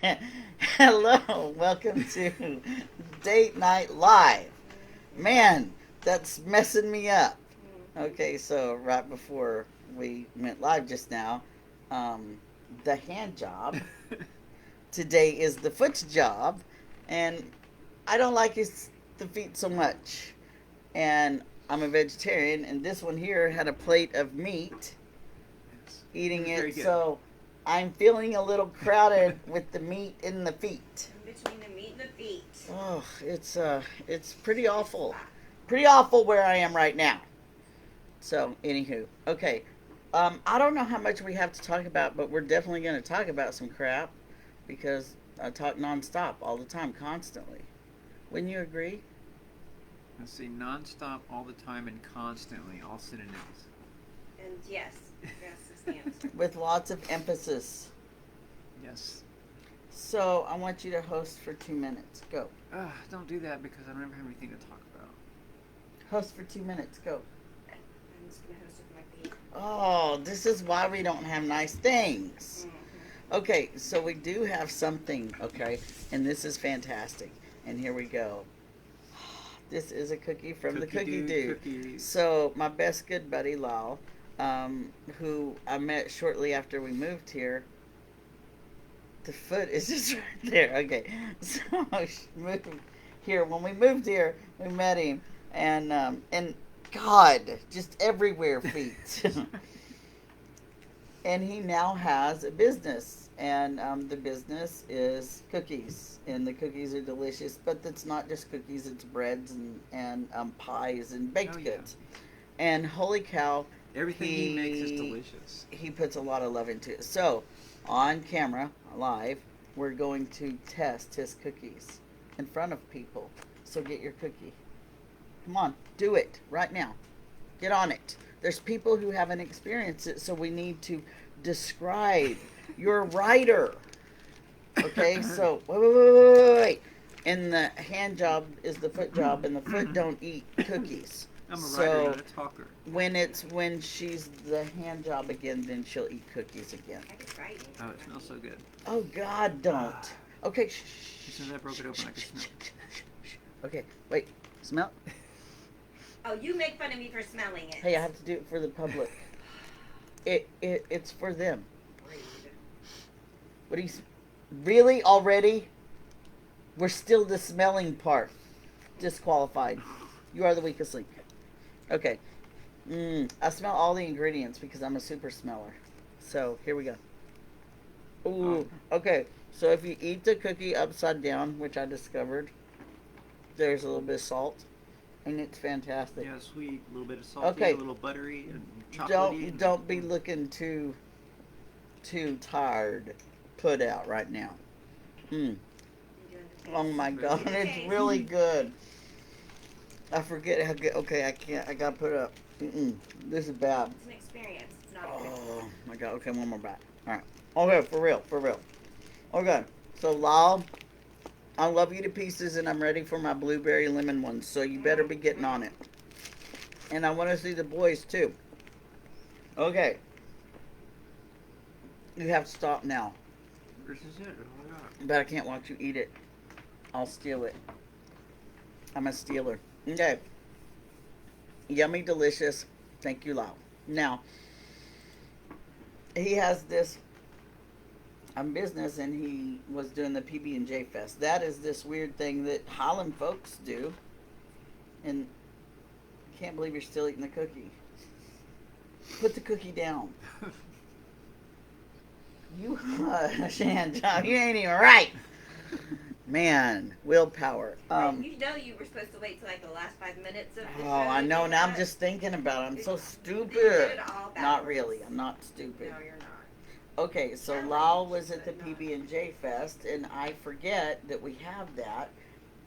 Hello, welcome to Date Night Live. Man, that's messing me up. Okay, so right before we went live just now, um, the hand job. Today is the foot job, and I don't like the feet so much. And I'm a vegetarian, and this one here had a plate of meat, Yes. eating It was very it, good. so I'm feeling a little crowded with the meat in the feet. In between the meat and the feet. Oh, it's pretty awful. Pretty awful where I am right now. So, anywho, okay. I don't know how much we have to talk about, but we're definitely going to talk about some crap because I talk nonstop all the time, constantly. Wouldn't you agree? Let's see, nonstop, all the time, and constantly, all synonyms. And yes, yes is the answer. With lots of emphasis. Yes. So, I want you to host for 2 minutes. Go. Don't do that because I don't ever have anything to talk about. Host for 2 minutes. Go. I'm just gonna host with my feet. Oh, this is why we don't have nice things. Okay, so we do have something, okay, and this is fantastic. And here we go. This is a cookie from the Cookie Dude. Cookies. So my best good buddy Lal, who I met shortly after we moved here. The foot is just right there. Okay, so moved here. When we moved here, we met him, and God, just everywhere feet. And he now has a business, and the business is cookies, and the cookies are delicious. But it's not just cookies; it's breads and pies and baked Oh, yeah. goods. And holy cow, Everything he makes is delicious. he puts a lot of love into it. So, on camera, live, we're going to test his cookies in front of people. So get your cookie. Come on, do it right now. Get on it. There's people who haven't experienced it, so we need to describe. You're a writer. Okay, so wait. And the hand job is the foot job, and the foot don't eat cookies. I'm a So writer, not a talker. when she's the hand job again, then she'll eat cookies again. I could write it. Oh, it smells so good. Oh God, don't. Okay, As soon as I broke it open, I could smell it. Okay, wait, smell. Oh, you make fun of me for smelling it. Hey, I have to do it for the public. It's for them. Rude. What do you really already? We're still the smelling part. Disqualified. You are the weakest link. Okay. I smell all the ingredients because I'm a super smeller. So here we go. Ooh. Okay. So if you eat the cookie upside down, which I discovered, there's a little bit of salt, and it's fantastic. Yeah, sweet, a little bit of salty, Okay. a little buttery, and chocolatey. Don't be looking too tired. Put out right now. You doing the Oh face? my God, it's really good. I forget how good. Okay, I can't. I gotta put it up. This is bad. It's an experience. It's not a Oh my God. Okay, one more bite. All right. Okay, for real. Okay, so Lal, I love you to pieces, and I'm ready for my blueberry lemon ones. So you better be getting on it. And I want to see the boys too. Okay. You have to stop now, This is it. Oh my God. but I can't watch you eat it. I'll steal it. I'm a stealer. Okay. Yummy, delicious. Thank you, Lal. Now, he has this business, and he was doing the PB&J Fest. That is this weird thing that Highland folks do, and I can't believe you're still eating the cookie. Put the cookie down. You hush, Angel. You ain't even right. Man, willpower. You know you were supposed to wait till like the last 5 minutes of the show. Oh, I to know. do Now I'm that. just thinking about it. I'm so You stupid. did it all Not backwards. really. I'm not stupid. No, you're not. Okay, so Challenge, Lal was at the but not. PB&J Fest, and I forget that we have that.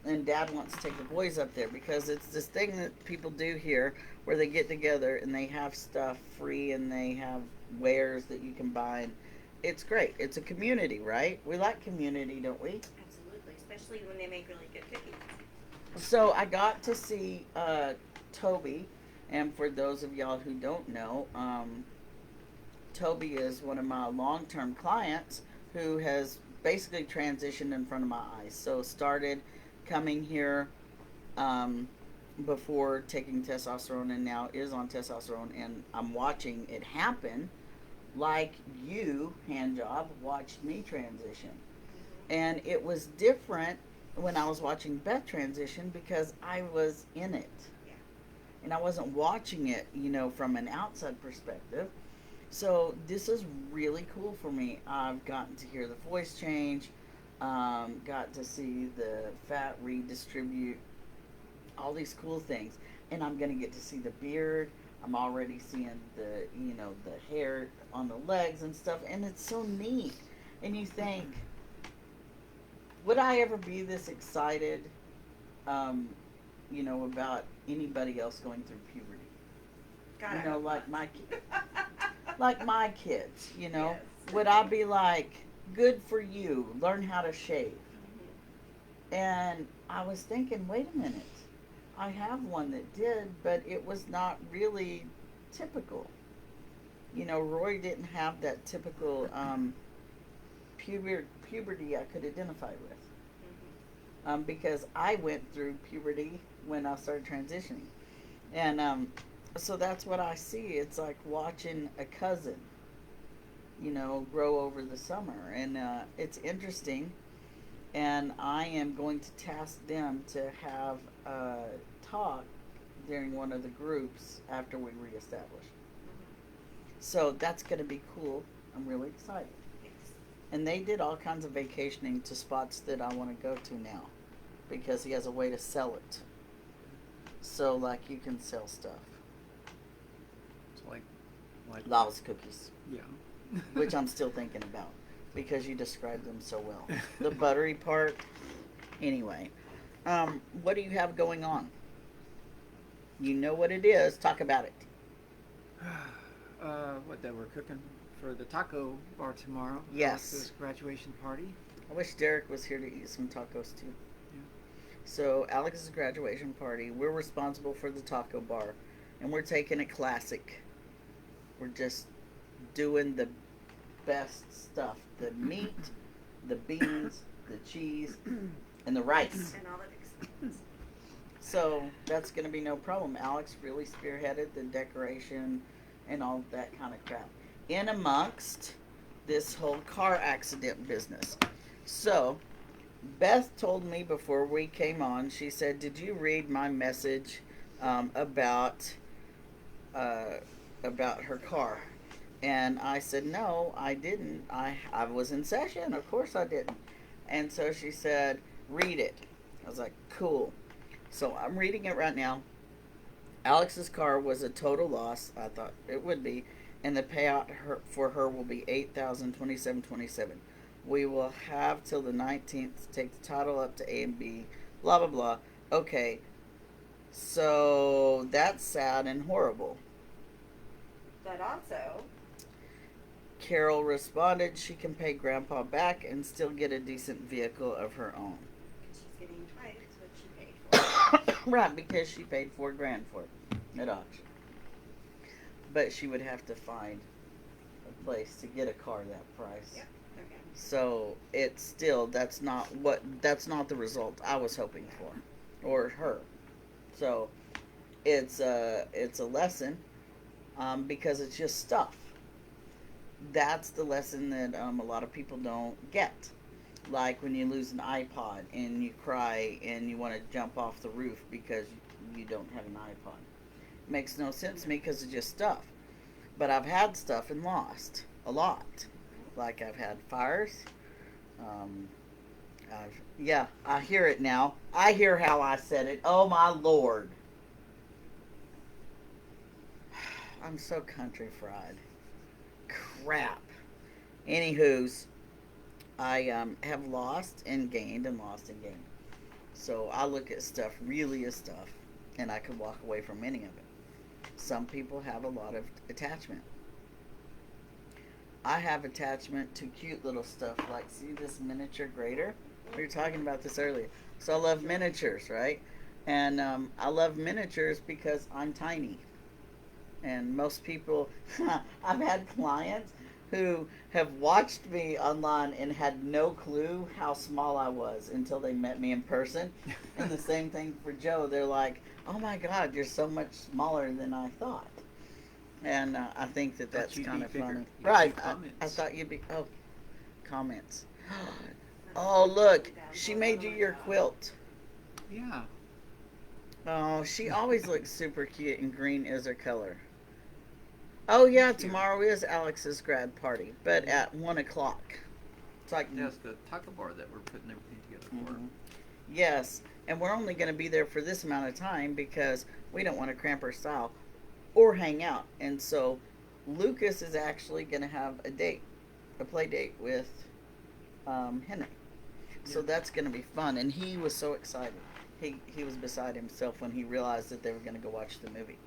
And Dad wants to take the boys up there because it's this thing that people do here where they get together and they have stuff free and they have wares that you can buy. And it's great. It's a community, right? We like community, don't we? Absolutely, especially when they make really good cookies. So I got to see Toby, and for those of y'all who don't know, Toby is one of my long-term clients who has basically transitioned in front of my eyes. So started coming here before taking testosterone, and now is on testosterone, and I'm watching it happen like you, hand job, watched me transition. And it was different when I was watching Beth transition because I was in it. Yeah. And I wasn't watching it, from an outside perspective. So this is really cool for me. I've gotten to hear the voice change, got to see the fat redistribute, all these cool things. And I'm going to get to see the beard. I'm already seeing the hair on the legs and stuff. And it's so neat. And you think, would I ever be this excited, about anybody else going through puberty? God, Like my kids, Yes. Would I be like, good for you, learn how to shave? Mm-hmm. And I was thinking, wait a minute, I have one that did, but it was not really typical. Roy didn't have that typical puberty I could identify with. Because I went through puberty when I started transitioning. And so that's what I see. It's like watching a cousin, grow over the summer. And it's interesting. And I am going to task them to have a talk during one of the groups after we reestablish. So that's going to be cool. I'm really excited. And they did all kinds of vacationing to spots that I want to go to now because he has a way to sell it. So, like, you can sell stuff. It's like Lava's cookies, yeah. which I'm still thinking about because you described them so well. The buttery part. Anyway, what do you have going on? You know what it is. Talk about it. That we're cooking for the taco bar tomorrow. Yes. Alex's graduation party. I wish Derek was here to eat some tacos too. Yeah. So Alex's graduation party, we're responsible for the taco bar, and we're taking it classic. We're just doing the best stuff: the meat, the beans, the cheese, and the rice. And all the expenses. So that's going to be no problem. Alex really spearheaded the decoration and all that kind of crap in amongst this whole car accident business. So Beth told me before we came on, she said, did you read my message about her car? And I said, no, I didn't. I was in session. Of course I didn't. And so she said, read it. I was like, cool. So I'm reading it right now. Alex's car was a total loss. I thought it would be. And the payout for her will be $8,027.27. We will have till the 19th to take the title up to A and B. Blah, blah, blah. Okay. So that's sad and horrible. But also, Carol responded she can pay Grandpa back and still get a decent vehicle of her own. she's getting twice what she paid for. Right, because she paid $4,000 for it at auction. But she would have to find a place to get a car that price. Yep. Okay. So it's still that's not the result I was hoping for, or her. So it's a lesson because it's just stuff. That's the lesson that a lot of people don't get. Like when you lose an iPod and you cry and you want to jump off the roof because you don't have an iPod. Makes no sense to me because it's just stuff. But I've had stuff and lost a lot. Like I've had fires. I hear it now. I hear how I said it. Oh my Lord. I'm so country fried. Crap. Anywho's, I have lost and gained and lost and gained. So I look at stuff really as stuff, and I could walk away from any of it. Some people have a lot of attachment. I have attachment to cute little stuff, like see this miniature grater? We were talking about this earlier. So I love miniatures, right? And I love miniatures because I'm tiny. And most people, I've had clients who have watched me online and had no clue how small I was until they met me in person. And the same thing for Joe. They're like, "Oh my God, you're so much smaller than I thought." And I think that that's kind of funny. Right. I thought you'd be. Oh, comments. Oh, look. She made you your quilt. Yeah. Oh, she always looks super cute, and green is her color. Oh, yeah, tomorrow is Alex's grad party, but at 1 o'clock. It's like. Yes, the taco bar that we're putting everything together for. Mm-hmm. Yes, and we're only going to be there for this amount of time because we don't want to cramp our style or hang out. And so Lucas is actually going to have a play date with Henry. So that's going to be fun. And he was so excited. He was beside himself when he realized that they were going to go watch the movie.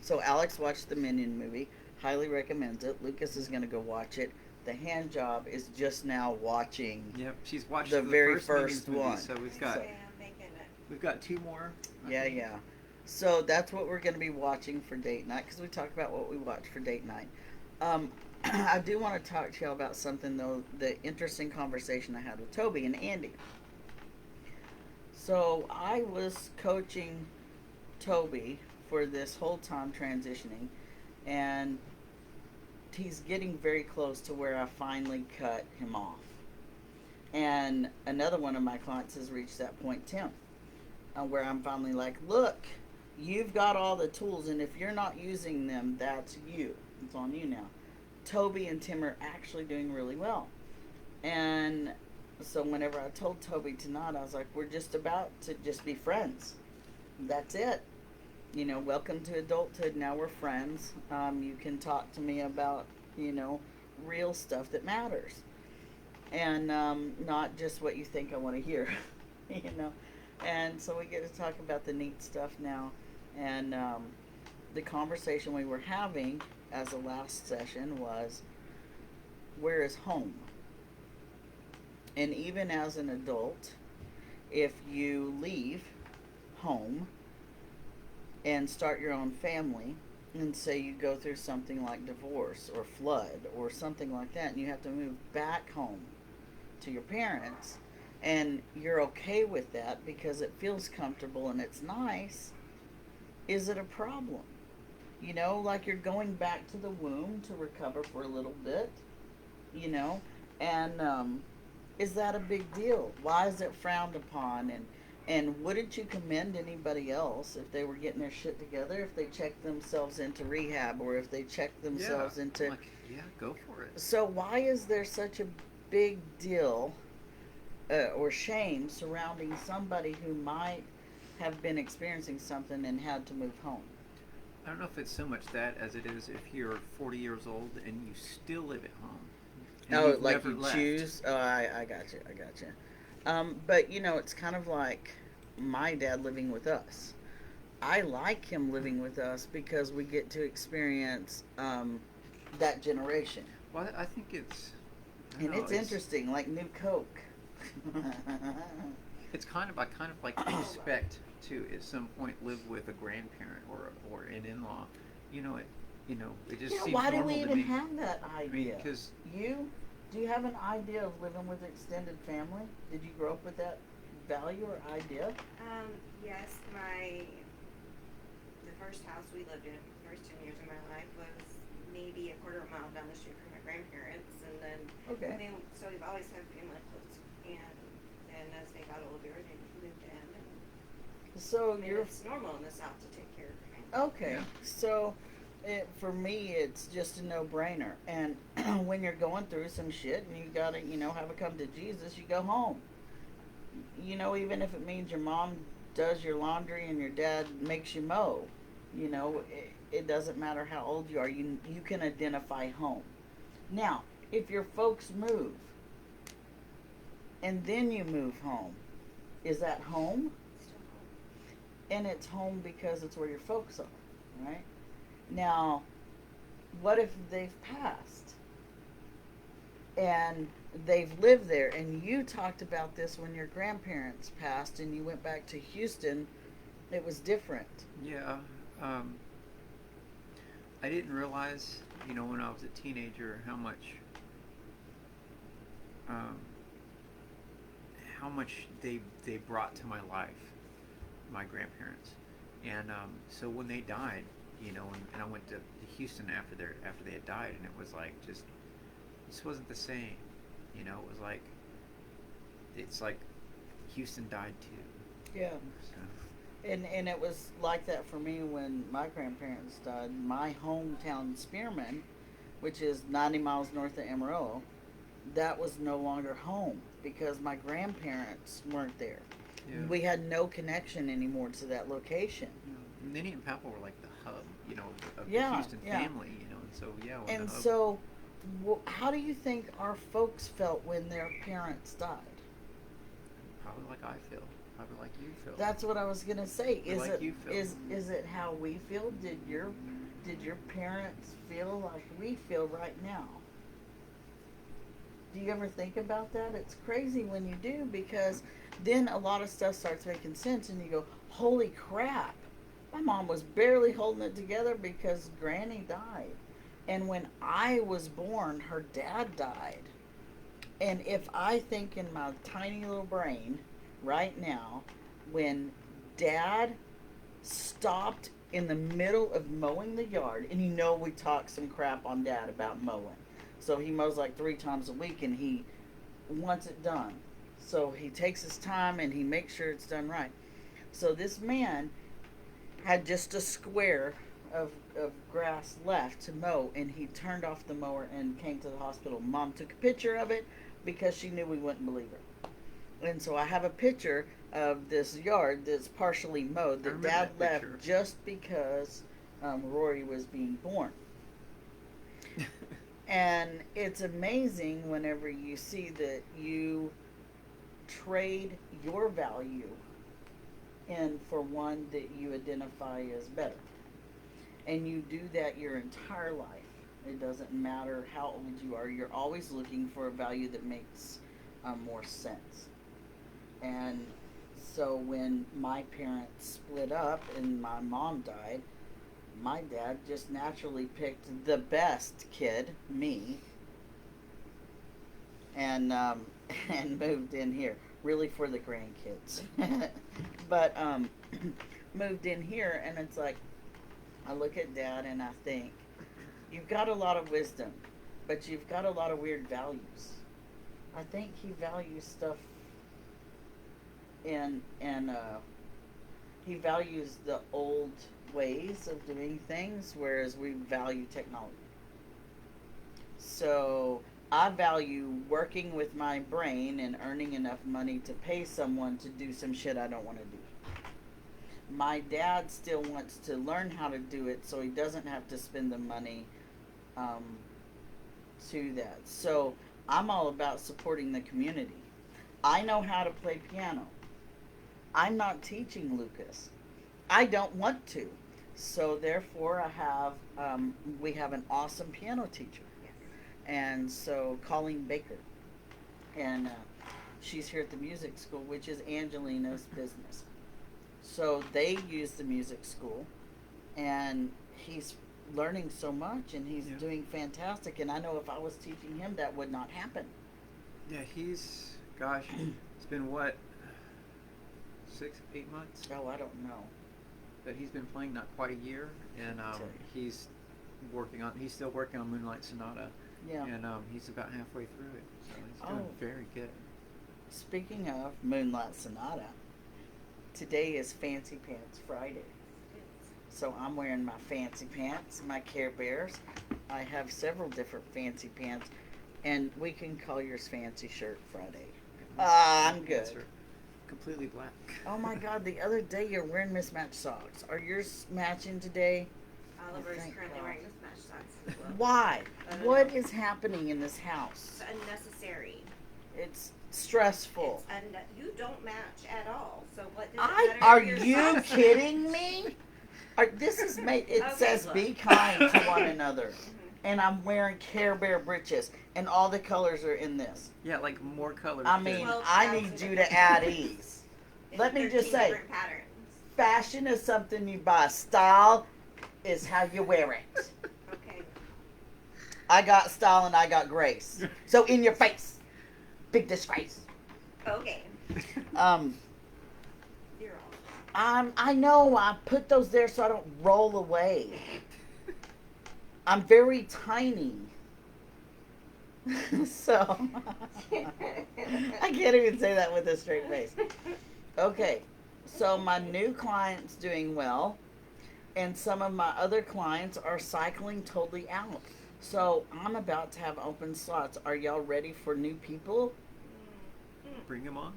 So Alex watched the Minion movie, highly recommends it. Lucas is going to go watch it. The hand job is just now watching. Yep, she's watched the very first movie, one. so we've got 2 more. Yeah. So that's what we're going to be watching for date night, because we talk about what we watch for date night. I do want to talk to you about something, though, the interesting conversation I had with Toby and Andy. So I was coaching Toby for this whole time transitioning, and he's getting very close to where I finally cut him off. And another one of my clients has reached that point, Tim, where I'm finally like, look, you've got all the tools, and if you're not using them, that's you. It's on you now. Toby and Tim are actually doing really well. And so whenever I told Toby tonight, I was like, we're just about to just be friends. That's it. You know, welcome to adulthood. Now we're friends. You can talk to me about, real stuff that matters. And not just what you think I want to hear, And so we get to talk about the neat stuff now. And the conversation we were having as a last session was, where is home? And even as an adult, if you leave home and start your own family, and say you go through something like divorce or flood or something like that, and you have to move back home to your parents, and you're okay with that because it feels comfortable and it's nice, is it a problem? Like you're going back to the womb to recover for a little bit, and is that a big deal? Why is it frowned upon? And wouldn't you commend anybody else if they were getting their shit together, if they checked themselves into rehab, or if they checked themselves into... Yeah, go for it. So why is there such a big deal or shame surrounding somebody who might have been experiencing something and had to move home? I don't know if it's so much that as it is if you're 40 years old and you still live at home. Oh, like you choose? Oh, I got you. But, it's kind of like my dad living with us. I like him living with us because we get to experience that generation. Well, I think it's... It's interesting, like New Coke. It's I kind of like expect to at some point live with a grandparent or an in-law. It just seems why do normal we to even me. have that idea? Because do you have an idea of living with extended family? Did you grow up with that value or idea? Yes, the first house we lived in, the first 10 years of my life, was maybe a quarter of a mile down the street from my grandparents, and then so we've always had family close. And then as they got older, they moved in. So it's normal in the South to take care of family. Okay, so for me, it's just a no-brainer. And when you're going through some shit and you gotta, have a come to Jesus, you go home. Even if it means your mom does your laundry and your dad makes you mow, it doesn't matter how old you are. You can identify home. Now, if your folks move and then you move home, is that home? Still home. And it's home because it's where your folks are, right? Now, what if they've passed and they've lived there, and you talked about this when your grandparents passed and you went back to Houston, it was different. Yeah, I didn't realize, when I was a teenager, how much um, how much they brought to my life, my grandparents, and so when they died, you know, and I went to Houston after they had died, and it was like just this wasn't the same, you know. It was like it's like Houston died too. Yeah. So. And it was like that for me when my grandparents died. My hometown, Spearman, which is 90 miles north of Amarillo, that was no longer home because my grandparents weren't there. Yeah. We had no connection anymore to that location. Yeah. Ninny and Papa were like the hub, you know, of Yeah, the Houston yeah. family, you know, and so yeah. when And the hub- so, how do you think our folks felt when their parents died? probably like I feel, probably like you feel. That's what I was gonna say. Is Like it you feel. is it how we feel? Did your parents feel like we feel right now? Do you ever think about that? It's crazy when you do, because then a lot of stuff starts making sense and you go, holy crap, my mom was barely holding it together because Granny died. And when I was born, her dad died. And if I think in my tiny little brain right now, when Dad stopped in the middle of mowing the yard, and you know we talk some crap on Dad about mowing. So he mows like 3 times a week and he wants it done. So he takes his time and he makes sure it's done right. So this man had just a square of grass left to mow, and he turned off the mower and came to the hospital. Mom took a picture of it because she knew we wouldn't believe her. And so I have a picture of this yard that's partially mowed that Dad left picture. just because Rory was being born. And it's amazing whenever you see that you trade your value in for one that you identify as better. And you do that your entire life. It doesn't matter how old you are. You're always looking for a value that makes more sense. And so when my parents split up and my mom died, my dad just naturally picked the best kid, me, and and moved in here, really for the grandkids. But moved in here, and it's like, I look at Dad and I think, you've got a lot of wisdom, but you've got a lot of weird values. I think he values stuff and he values the old ways of doing things, whereas we value technology. So I value working with my brain and earning enough money to pay someone to do some shit I don't want to do. My dad still wants to learn how to do it so he doesn't have to spend the money to that. So I'm all about supporting the community. I know how to play piano. I'm not teaching Lucas. I don't want to. So therefore we have an awesome piano teacher. Yes. And so Colleen Baker. And she's here at the music school, which is Angelina's business. So they use the music school, and he's learning so much, and he's doing fantastic. And I know if I was teaching him, that would not happen. Yeah, it's been what, 6-8 months? Oh, I don't know. That he's been playing, not quite a year, and he's still working on Moonlight Sonata. Yeah. And he's about halfway through it, so he's doing very good. Speaking of Moonlight Sonata, today is Fancy Pants Friday. So I'm wearing my fancy pants, my Care Bears. I have several different fancy pants, and we can call yours Fancy Shirt Friday. I'm good. They're completely black. Oh my God, the other day you're wearing mismatched socks. Are yours matching today? Oliver's thank currently God. wearing mismatched socks as well. Why? I don't What know. is happening in this house? It's unnecessary. It's stressful. You don't match at all. So what does it matter Are if your you socks don't kidding match? me? This is made. It Okay, says look. be kind to one another, Mhm. and I'm wearing Care Bear breeches, and all the colors are in this. Yeah, like more colors. I too. mean, 12,000 I need you to add ease. It's Let me just 13 say, different patterns. fashion is something you buy. Style is how you wear it. Okay. I got style and I got grace. So in your face. Big disgrace. Okay. Um, You're all. I know I put those there so I don't roll away. I'm very tiny. So, I can't even say that with a straight face. Okay, so my new client's doing well, and some of my other clients are cycling totally out. So, I'm about to have open slots. Are y'all ready for new people? Bring them on.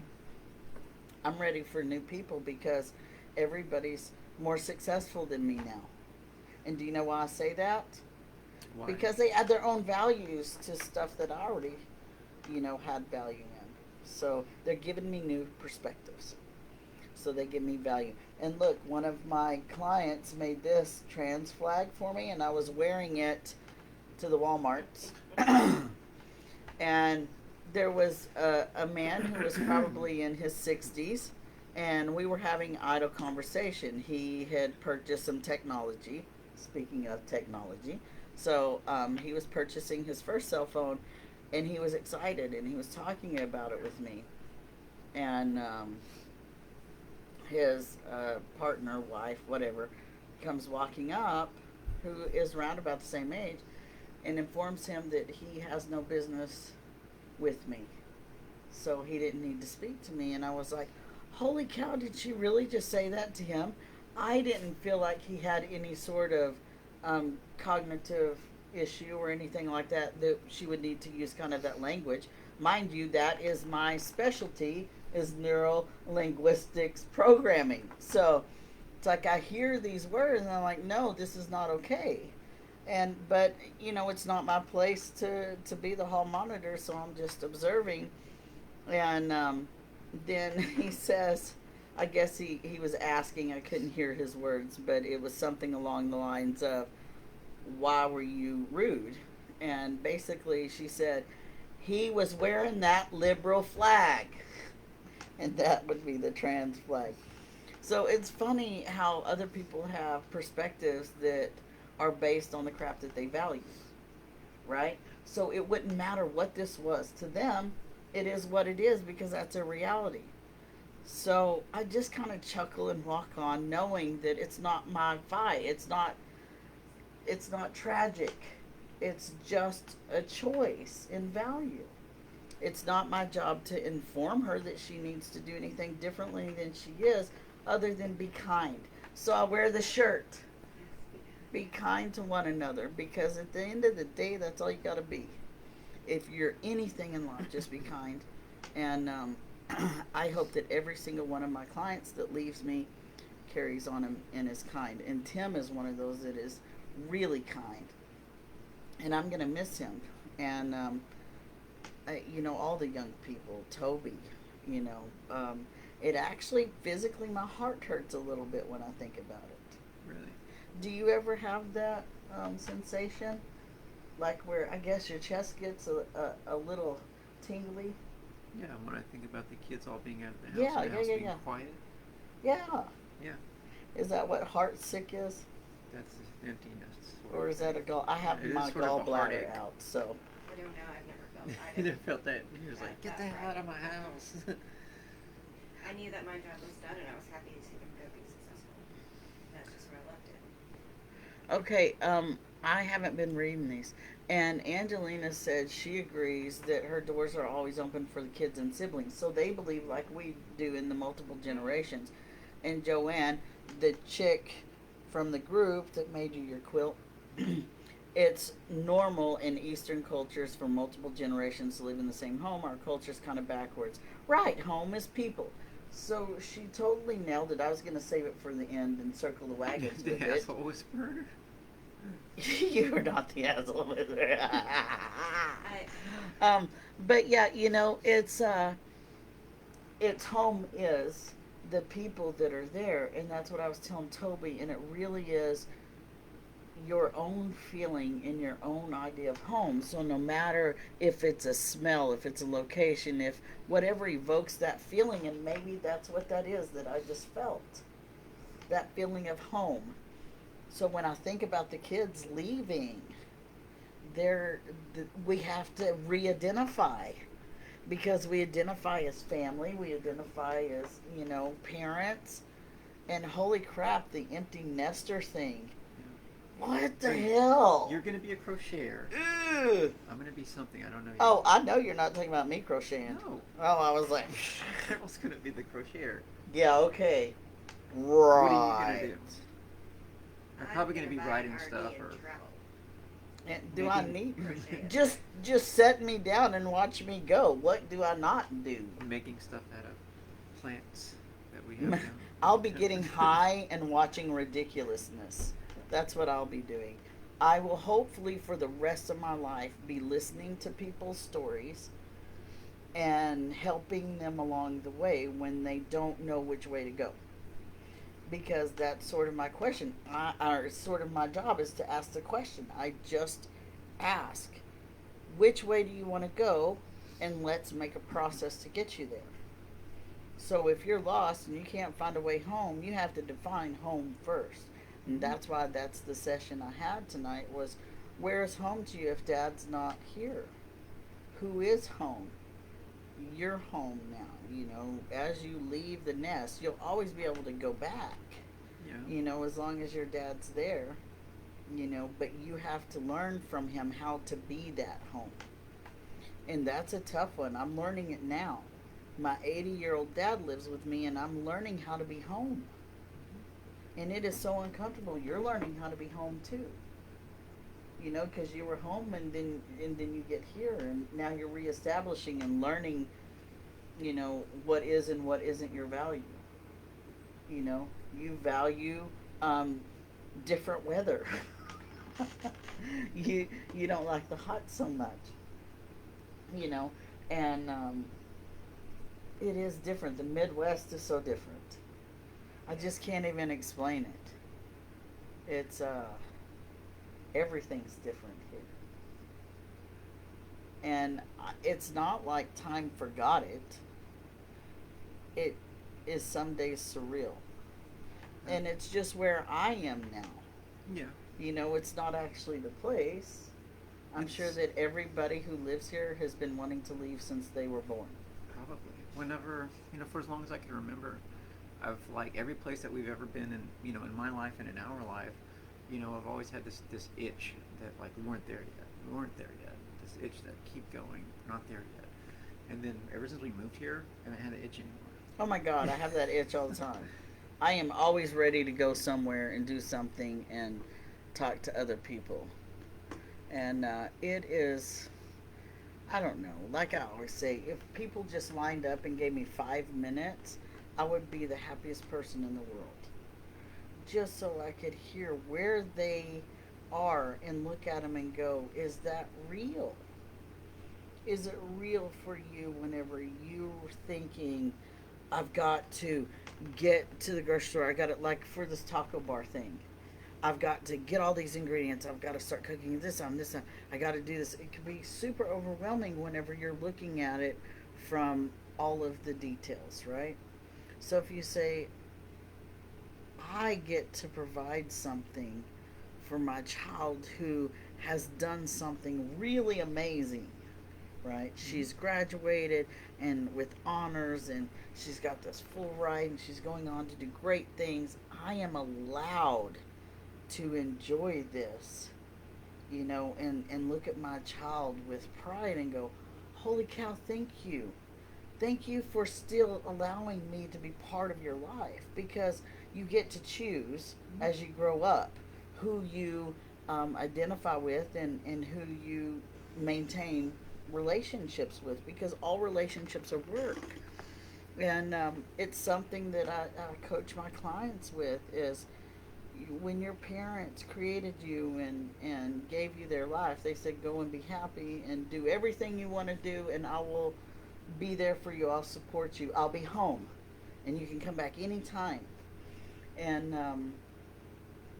I'm ready for new people because everybody's more successful than me now. And do you know why I say that? Why? Because they add their own values to stuff that I already, had value in. So they're giving me new perspectives. So they give me value. And look, one of my clients made this trans flag for me, and I was wearing it to the Walmarts. And there was a man who was probably in his 60s, and we were having idle conversation. He had purchased some technology. Speaking of technology, so he was purchasing his first cell phone, and he was excited, and he was talking about it with me. And his partner, wife, whatever, comes walking up, who is around about the same age, and informs him that he has no business with me. So he didn't need to speak to me. And I was like, holy cow, did she really just say that to him? I didn't feel like he had any sort of cognitive issue or anything like that she would need to use kind of that language. Mind you, that is my specialty, is neuro linguistics programming. So it's like I hear these words and I'm like, no, this is not okay. But it's not my place to be the hall monitor, so I'm just observing. And then he says, I guess he was asking, I couldn't hear his words, but it was something along the lines of, why were you rude? And basically she said, he was wearing that liberal flag. And that would be the trans flag. So it's funny how other people have perspectives that are based on the crap that they value, right? So it wouldn't matter what this was. To them, it is what it is because that's a reality. So I just kind of chuckle and walk on, knowing that it's not my fight. It's not tragic. It's just a choice in value. It's not my job to inform her that she needs to do anything differently than she is, other than be kind. So I wear the shirt. Be kind to one another, because at the end of the day, that's all you got to be. If you're anything in life, just be kind. And I hope that every single one of my clients that leaves me carries on and is kind. And Tim is one of those that is really kind. And I'm going to miss him. And, all the young people, Toby, it actually physically, my heart hurts a little bit when I think about it. Really? Do you ever have that sensation? Like where I guess your chest gets a little tingly? Yeah, when I think about the kids all being out of the house, being quiet. Yeah. Yeah. Is that what heart sick is? That's emptiness. Or is that I have my gallbladder out, so. I don't know, I've never felt that. You never felt that? He was like, get the hell out of my house. I knew that my job was done, and I was happy to see them go be successful. That's just where I left it. Okay, I haven't been reading these. And Angelina said she agrees that her doors are always open for the kids and siblings. So they believe like we do in the multiple generations. And Joanne, the chick from the group that made you your quilt, it's normal in Eastern cultures for multiple generations to live in the same home. Our culture's kind of backwards. Right, home is people. So she totally nailed it. I was going to save it for the end and circle the wagons with it. The asshole whisperer? You're not the asshole whisperer. But yeah, it's home is the people that are there. And that's what I was telling Toby. And it really is your own feeling in your own idea of home. So no matter if it's a smell, if it's a location, if whatever evokes that feeling, and maybe that's what that is that I just felt, that feeling of home. So when I think about the kids leaving, we have to re-identify. because we identify as family, we identify as, parents, and holy crap, the empty nester thing. What the hell? You're going to be a crocheter. Ugh. I'm going to be something I don't know yet. Oh, I know you're not talking about me crocheting. No. Oh, I was like... Carol's going to be the crocheter. Yeah, okay. Right. What are you going to do? I'm probably going to be writing stuff or... And do I need... Just set me down and watch me go. What do I not do? Making stuff out of plants that we have now. I'll be getting high and watching ridiculousness. That's what I'll be doing. I will hopefully for the rest of my life be listening to people's stories and helping them along the way when they don't know which way to go. Because that's sort of my question. Or sort of my job is to ask the question. I just ask, which way do you want to go? And let's make a process to get you there. So if you're lost and you can't find a way home, you have to define home first. And that's why that's the session I had tonight was, where is home to you if Dad's not here? Who is home? You're home now. As you leave the nest, you'll always be able to go back. Yeah. As long as your dad's there. But you have to learn from him how to be that home. And that's a tough one. I'm learning it now. My 80-year-old dad lives with me, and I'm learning how to be home. And it is so uncomfortable. You're learning how to be home too. Because you were home and then you get here, and now you're reestablishing and learning, what is and what isn't your value. You value different weather. you don't like the hot so much. And it is different. The Midwest is so different. I just can't even explain it. It's everything's different here. And it's not like time forgot it. It is some days surreal. And it's just where I am now. Yeah. It's not actually the place. I'm sure that everybody who lives here has been wanting to leave since they were born. Probably. Whenever, for as long as I can remember, I've every place that we've ever been in, in my life and in our life, I've always had this itch that we weren't there yet. This itch that keep going, not there yet. And then ever since we moved here, I haven't had the itch anymore. Oh my God, I have that itch all the time. I am always ready to go somewhere and do something and talk to other people. And it is, I don't know, like I always say, if people just lined up and gave me 5 minutes, I would be the happiest person in the world. Just so I could hear where they are and look at them and go, is that real? Is it real for you whenever you're thinking, I've got to get to the grocery store, I got it, like for this taco bar thing. I've got to get all these ingredients. I've got to start cooking this on. I got to do this. It can be super overwhelming whenever you're looking at it from all of the details, right? So if you say, I get to provide something for my child who has done something really amazing, right? She's graduated and with honors, and she's got this full ride, and she's going on to do great things. I am allowed to enjoy this, and look at my child with pride and go, holy cow, thank you. Thank you for still allowing me to be part of your life, because you get to choose as you grow up who you identify with and who you maintain relationships with, because all relationships are work. And it's something that I coach my clients with is, when your parents created you and gave you their life, they said, go and be happy and do everything you want to do, and I will be there for you. I'll support you. I'll be home, and you can come back anytime. And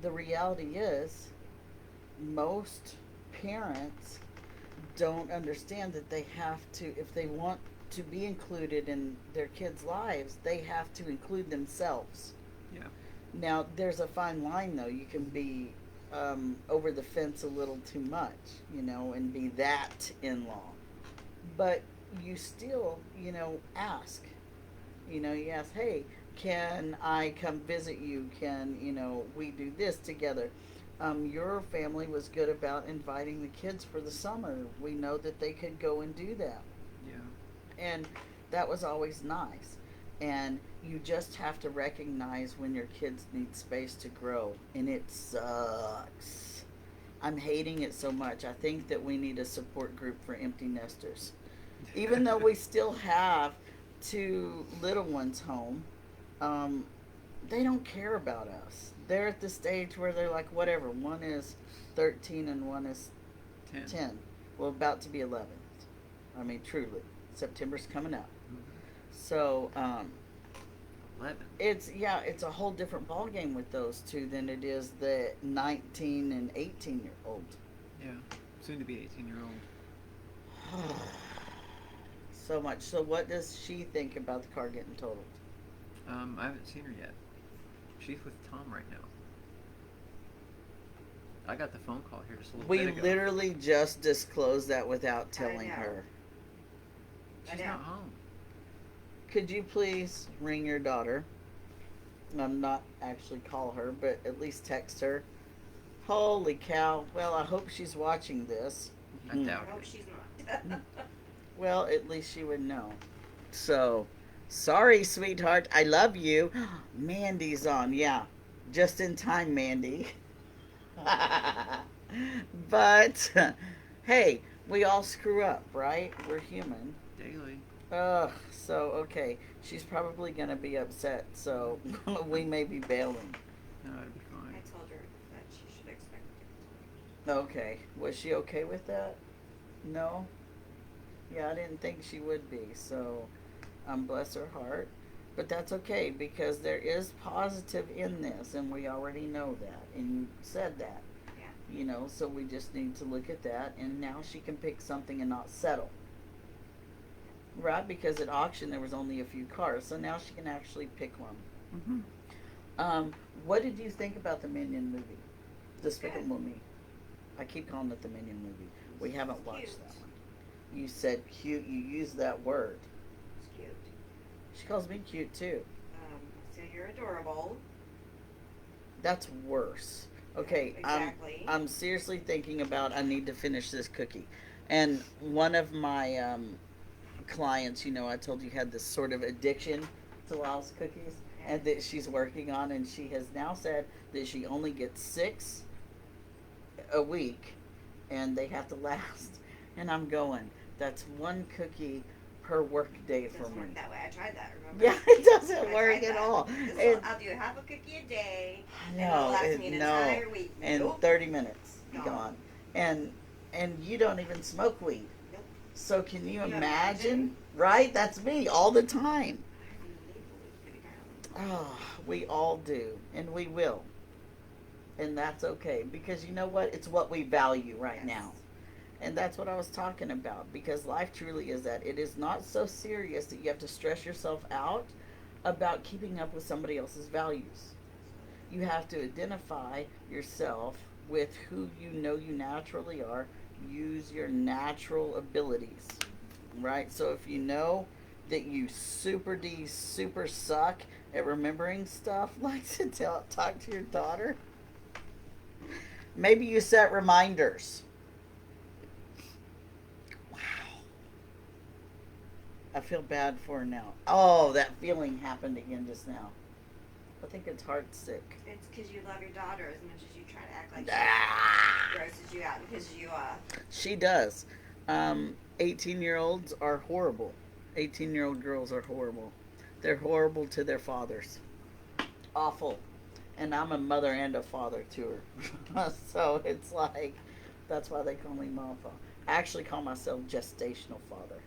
the reality is, most parents don't understand that they have to, if they want to be included in their kids' lives, they have to include themselves. Yeah. Now, there's a fine line, though. You can be over the fence a little too much, and be that in-law. But, you still, ask. You ask, hey, can I come visit you? Can, we do this together? Your family was good about inviting the kids for the summer. We know that they could go and do that. Yeah. And that was always nice. And you just have to recognize when your kids need space to grow. And it sucks. I'm hating it so much. I think that we need a support group for empty nesters. Even though we still have 2 little ones home, they don't care about us. They're at the stage where they're like, whatever. One is 13 and one is 10. Well, about to be 11. I mean, truly. September's coming up. Mm-hmm. So, 11. It's a whole different ball game with those 2 than it is the 19 and 18-year-old. Yeah, soon to be 18-year-old. So much. So, what does she think about the car getting totaled? I haven't seen her yet. She's with Tom right now. I got the phone call here just a little bit ago. We literally just disclosed that without telling her. She's not home. Could you please ring your daughter? Not actually call her, but at least text her. Holy cow. Well, I hope she's watching this. I doubt I hope it. she's not. Well, at least she would know. So, sorry, sweetheart. I love you. Mandy's on. Yeah. Just in time, Mandy. But, hey, we all screw up, right? We're human. Daily. Ugh. So, okay. She's probably going to be upset. So, we may be bailing. No, it'll be fine. I told her that she should expect it. Okay. Was she okay with that? No? Yeah, I didn't think she would be. So, bless her heart. But that's okay because there is positive in this, and we already know that. And you said that. Yeah. So we just need to look at that, and now she can pick something and not settle. Right? Because at auction there was only a few cars, so now she can actually pick one. Mm-hmm. What did you think about the Minion movie? Despicable Me. I keep calling it the Minion movie. We haven't watched Cute. that one. You said cute. You used that word. It's cute. She calls me cute too. So you're adorable. That's worse. Okay, Exactly. I'm seriously thinking about I need to finish this cookie. And one of my clients, I told you had this sort of addiction to Lyle's cookies, and that she's working on, and she has now said that she only gets 6 a week, and they have to last. And I'm going, that's 1 cookie per work day for Doesn't me. work that way. I tried that. Remember? Yeah, it doesn't I work tried at that. all. I'll do half a cookie a day. And No, it'll last me an entire week. in Nope. 30 minutes, Gone. gone. And you don't even smoke weed. Nope. So can you Can you imagine? imagine? Right? That's me all the time. I have Oh, we all do, and we will. And that's okay, because you know what? It's what we value right Yes. now. And that's what I was talking about, because life truly is that. It is not so serious that you have to stress yourself out about keeping up with somebody else's values. You have to identify yourself with who you know you naturally are. Use your natural abilities, right? So if you know that you super suck at remembering stuff, like to talk to your daughter, maybe you set reminders. Wow. I feel bad for her now. Oh, that feeling happened again just now. I think it's heart sick. It's because you love your daughter as much as you try to act like Ah! she grosses you out because you, She does. 18-year-olds are horrible. 18-year-old girls are horrible. They're horrible to their fathers. Awful. And I'm a mother and a father to her. So it's like, that's why they call me Mappa. I actually call myself gestational father.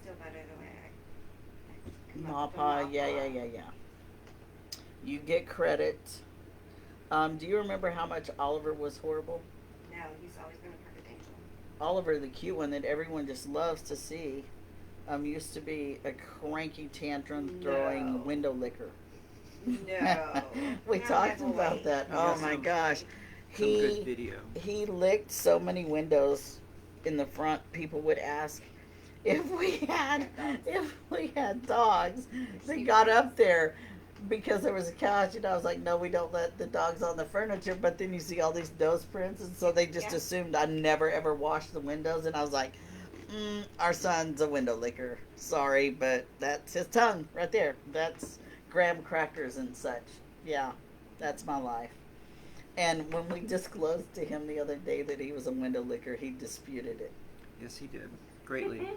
still better the way I come up with Mappa, the yeah. You get credit. Do you remember how much Oliver was horrible? No, he's always been a perfect angel. Oliver, the cute one that everyone just loves to see, used to be a cranky tantrum throwing No. window licker. No. We Not talked my about boy. that. We Oh got my some- gosh. Some good video. He licked so many windows in the front. People would ask, if we had dogs, they got up there because there was a couch, and I was like, no, we don't let the dogs on the furniture. But then you see all these nose prints, and so they just assumed I never ever washed the windows, and I was like, our son's a window licker. Sorry, but that's his tongue right there. That's graham crackers and such. Yeah, that's my life. And when we disclosed to him the other day that he was a window licker, he disputed it. Yes, he did. Greatly.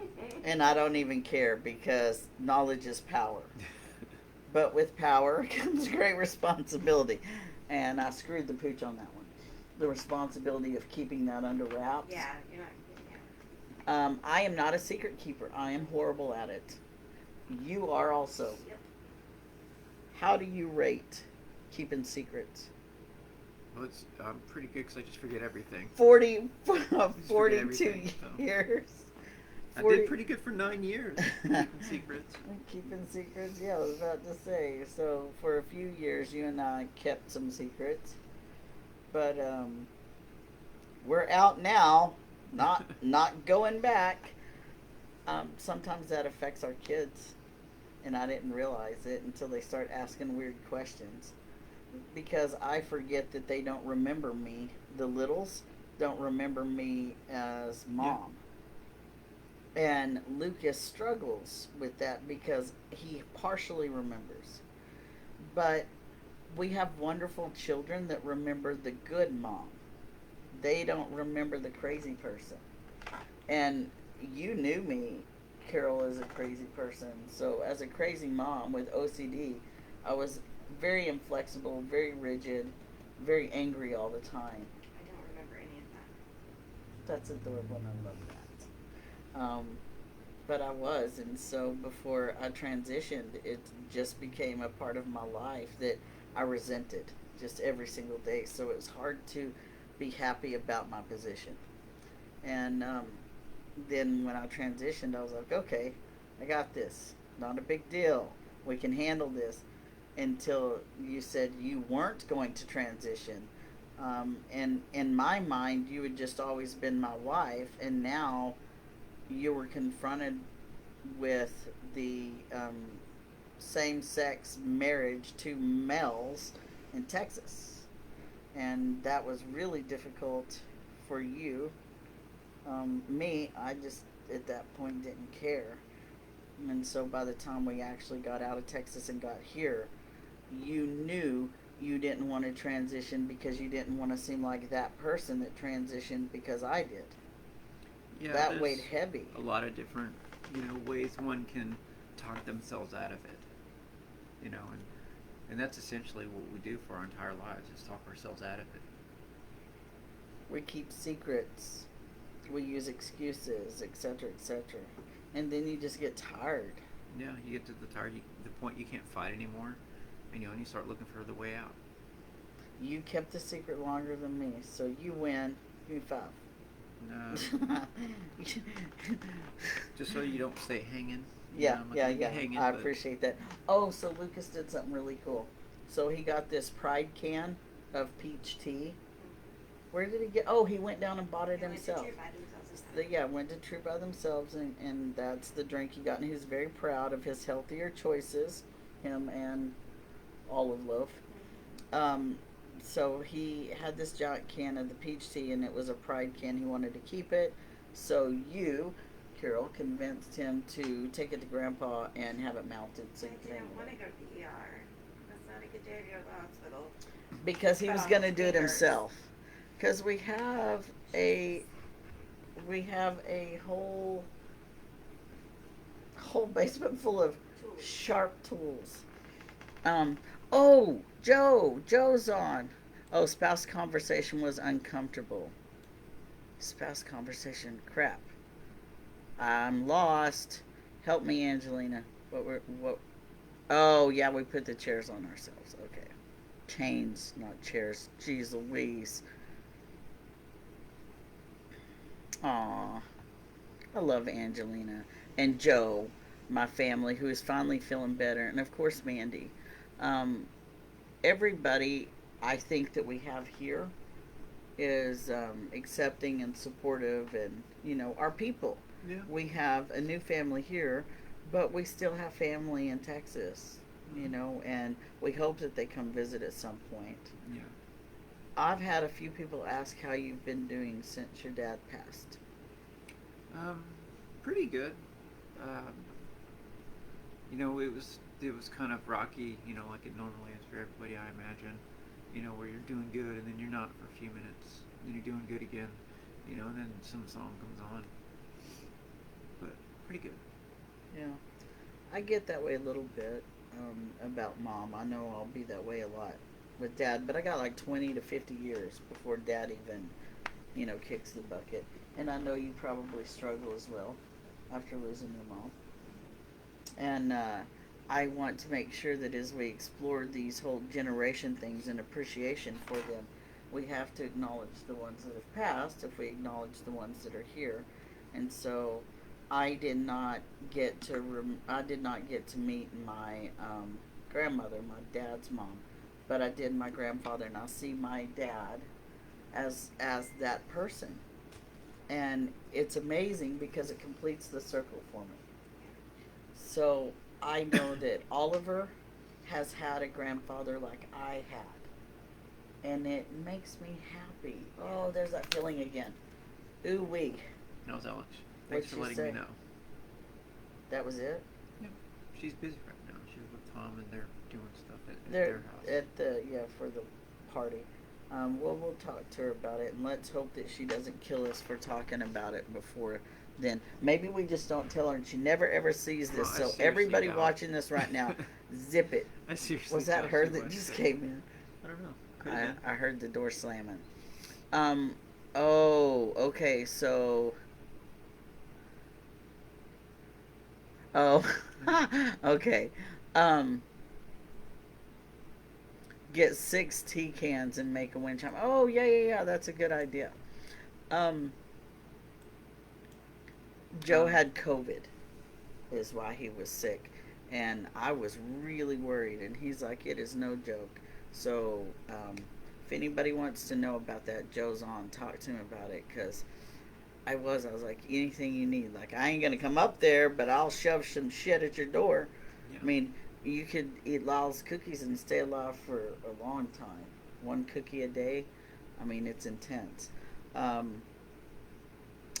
And I don't even care because knowledge is power. But with power comes great responsibility. And I screwed the pooch on that one. The responsibility of keeping that under wraps. Yeah, you're not. I am not a secret keeper. I am horrible at it. You are also. Yep. How do you rate keeping secrets? Well, it's pretty good because I just forget everything. 42 years. I did pretty good for 9 years. Keeping secrets. Keeping secrets, yeah, I was about to say. So for a few years, you and I kept some secrets, but we're out now. Not going back. Sometimes that affects our kids, and I didn't realize it until they start asking weird questions. Because I forget that they don't remember me. The littles don't remember me as mom. Yeah. And Lucas struggles with that because he partially remembers. But we have wonderful children that remember the good mom. They don't remember the crazy person. And you knew me, Carol, as a crazy person. So as a crazy mom with OCD, I was very inflexible, very rigid, very angry all the time. I don't remember any of that. That's adorable, and I love that. But I was, and so before I transitioned, it just became a part of my life that I resented just every single day. So it was hard to be happy about my position. And then when I transitioned, I was like, okay, I got this. Not a big deal. We can handle this. Until you said you weren't going to transition. And in my mind, you had just always been my wife, and now you were confronted with the same-sex marriage to males in Texas. And that was really difficult for you. Me, I just, at that point, didn't care. And so by the time we actually got out of Texas and got here, you knew you didn't want to transition because you didn't want to seem like that person that transitioned because I did. Yeah, that weighed heavy. A lot of different, ways one can talk themselves out of it. And that's essentially what we do for our entire lives, is talk ourselves out of it. We keep secrets. We use excuses, etc., etc. And then you just get tired. Yeah, you get to the point you can't fight anymore. And you start looking for the way out. You kept the secret longer than me, so you win. Give me 5. No. Just so you don't stay hanging. Yeah. Hanging, I appreciate that. Oh, so Lucas did something really cool. So he got this Pride can of peach tea. Where did he get? Oh, he went down and bought it himself. Went to True by themselves, and that's the drink he got. And he was very proud of his healthier choices, him and Olive Loaf. So he had this giant can of the peach tea, and it was a Pride can. He wanted to keep it. So you, Carol, convinced him to take it to Grandpa and have it mounted. So you I didn't want to go to the ER. That's not a good day to go to the hospital. Because he was going to do it himself. Because we have a whole basement full of sharp tools. Joe's on. Oh, spouse conversation was uncomfortable. Spouse conversation, crap. I'm lost. Help me, Angelina. What? Oh, yeah, we put the chairs on ourselves. Okay. Chains, not chairs. Jeez Louise. Aw. I love Angelina. And Joe, my family, who is finally feeling better. And, of course, Mandy. Everybody, I think, that we have here is accepting and supportive and, our people. Yeah. We have a new family here, but we still have family in Texas, you know, and we hope that they come visit at some point. Yeah. I've had a few people ask how you've been doing since your dad passed. Pretty good. Um, it was kind of rocky, like it normally is for everybody, I imagine. Where you're doing good and then you're not for a few minutes, then you're doing good again, and then some song comes on. But pretty good. Yeah, I get that way a little bit about mom. I know I'll be that way a lot with dad, but I got like 20 to 50 years before dad even, kicks the bucket. And I know you probably struggle as well after losing your mom. And I want to make sure that as we explore these whole generation things and appreciation for them, we have to acknowledge the ones that have passed if we acknowledge the ones that are here. And so I did not get to meet my grandmother, my dad's mom, but I did my grandfather, and I see my dad as that person. And it's amazing because it completes the circle for me. So I know that Oliver has had a grandfather like I had. And it makes me happy. Oh, there's that feeling again. Ooh wee. That was Alex. Thanks for letting me know. That was it? Yeah. She's busy right now. She's with Tom and they're doing stuff at their house. For the party. We'll talk to her about it, and let's hope that she doesn't kill us for talking about it before then. Maybe we just don't tell her, and she never ever sees this. So everybody watching this right now, zip it. I seriously. Was that her that just came in? I don't know. I heard the door slamming. Oh, okay. So. Oh, okay. Get 6 tea cans and make a wind chime. Oh, yeah. That's a good idea. Joe had COVID, is why he was sick. And I was really worried. And he's like, it is no joke. So, if anybody wants to know about that, Joe's on. Talk to him about it. Because I was like, anything you need. Like, I ain't going to come up there, but I'll shove some shit at your door. Yeah. I mean, you could eat Lyle's cookies and stay alive for a long time. 1 cookie a day. I mean, it's intense.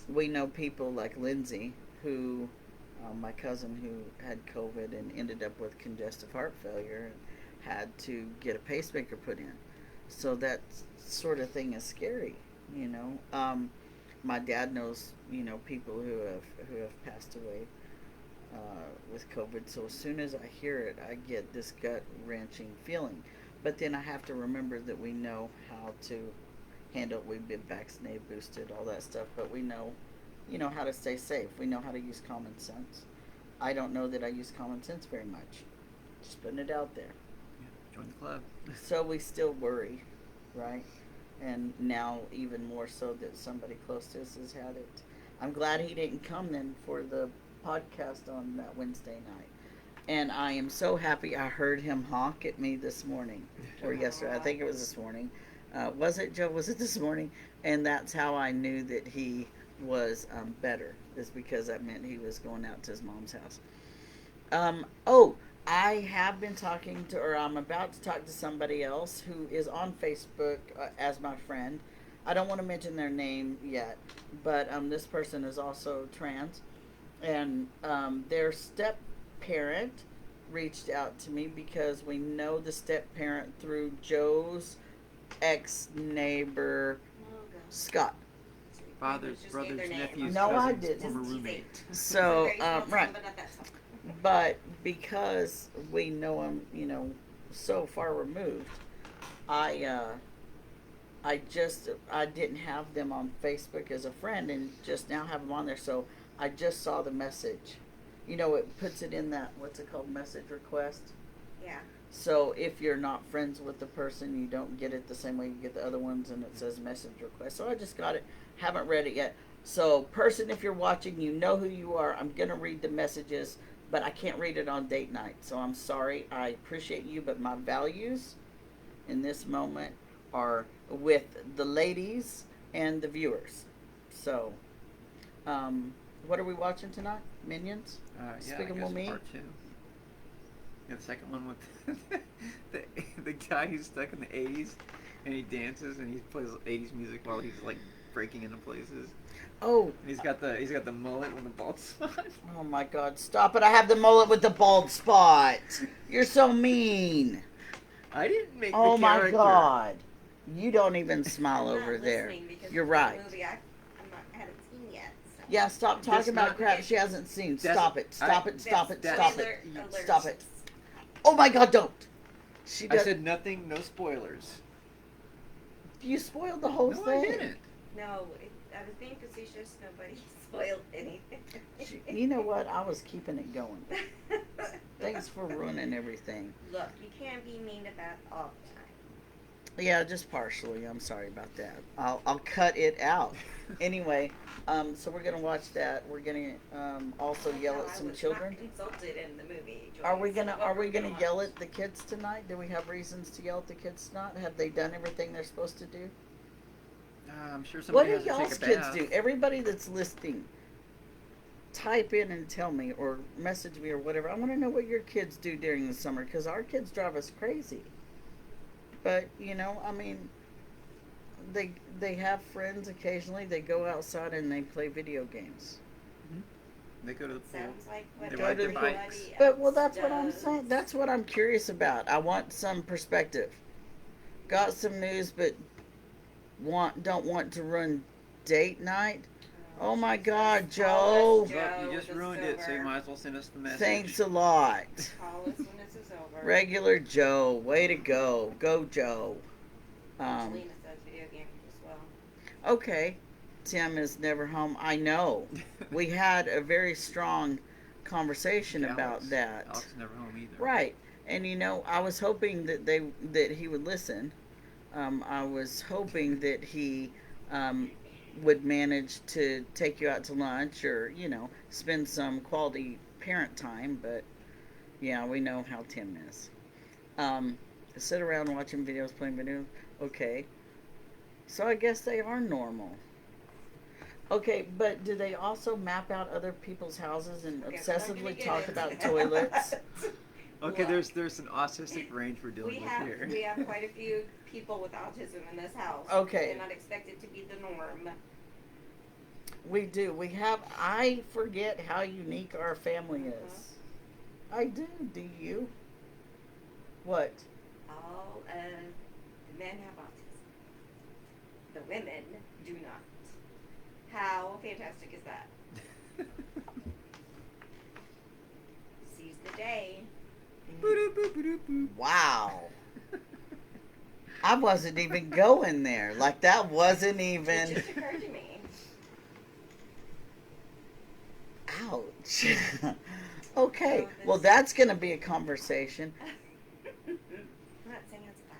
We know people like Lindsay, who, my cousin who had COVID and ended up with congestive heart failure and had to get a pacemaker put in. So that sort of thing is scary, My dad knows, people who have passed away with COVID. So as soon as I hear it, I get this gut-wrenching feeling. But then I have to remember that we know how to handle it. We've been vaccinated, boosted, all that stuff. But we know, how to stay safe. We know how to use common sense. I don't know that I use common sense very much. Just putting it out there. Yeah, join the club. So we still worry, right? And now even more so that somebody close to us has had it. I'm glad he didn't come then for the podcast on that Wednesday night. And I am so happy I heard him honk at me this morning. Or yesterday. I think it was this morning. Was it, Joe? Was it this morning? And that's how I knew that he was better. Is because that meant he was going out to his mom's house. I have been talking to, or I'm about to talk to somebody else who is on Facebook as my friend. I don't want to mention their name yet, but this person is also trans. And their step-parent reached out to me because we know the step-parent through Joe's ex-neighbor, Scott. Fathers, brothers, nephews, no, cousins, I didn't. Former roommate. So, right. But because we know him, so far removed, I didn't have them on Facebook as a friend, and just now have them on there. So I just saw the message. It puts it in that, what's it called, message request. Yeah. So if you're not friends with the person, you don't get it the same way you get the other ones, and it says message request. So I just got it. Haven't read it yet. So person, if you're watching, you know who you are. I'm going to read the messages, but I can't read it on date night. So I'm sorry. I appreciate you, but my values in this moment are with the ladies and the viewers. So, What are we watching tonight? Minions? Yeah, Despicable I guess Me? part 2. Yeah, the second one with the guy who's stuck in the 80s and he dances and he plays 80s music while he's like breaking into places. Oh. And he's got the mullet with the bald spot. Oh my God! Stop it! I have the mullet with the bald spot. You're so mean. I didn't make Oh the my character. God! You don't even smile I'm not over there. listening because You're the right. movie I haven't seen yet. So. Yeah, stop That's talking about not- crap she hasn't seen. That's- Stop it! Stop it! Stop it! that's- Stop Spoiler it! alert. Stop it! Oh my God! Don't. She I does. said nothing, no spoilers. You spoiled the whole No, thing. I didn't. No, I was being facetious. Nobody spoiled anything. You know what? I was keeping it going. Thanks for ruining everything. Look, you can't be mean to that all the time. Yeah, just partially. I'm sorry about that. I'll cut it out. Anyway, so we're gonna watch that. We're gonna also yell at some children. I was not consulted in the movie. Joyce. Are we gonna watch. yell at the kids tonight? Do we have reasons to yell at the kids tonight? Have they done everything they're supposed to do? I'm sure What somebody do has to y'all's take a kids bath. do? Everybody that's listening, type in and tell me, or message me, or whatever. I want to know what your kids do during the summer, because our kids drive us crazy. But I mean, they have friends occasionally. They go outside and they play video games. They go to the pool. Sounds like what They ride their everybody bikes. else But that's what I'm does. saying. That's what I'm curious about. I want some perspective. Got some news, but don't want to run date night. Oh my God, Joe! Joe Look, you just with ruined the it, so you silver. might as well send us the message. Thanks a lot. Call us when this is over. Regular Joe, way to go. Go Joe. Angelina says video games as well. Okay. Tim is never home. I know. We had a very strong conversation Yeah, about Alex. that. Alex is never home either. Right. And I was hoping that he would listen. I was hoping that he would manage to take you out to lunch or, spend some quality parent time, but yeah, we know how Tim is. Sit around watching videos, playing videos. Okay. So I guess they are normal. Okay, but do they also map out other people's houses and Okay, we're not gonna obsessively get talk into about that. toilets? Okay, Look, there's an autistic range we're dealing with here. We have quite a few people with autism in this house. Okay. They're not expected to be the norm. We do. I forget how unique our family is. I do. Do you? What? All of the men have autism. The women do not. How fantastic is that? Seize the day. Wow. I wasn't even going there. Like, that wasn't It even... just occurred to me. Ouch. Okay. Well, that's going to be a conversation. I'm not saying it's bad.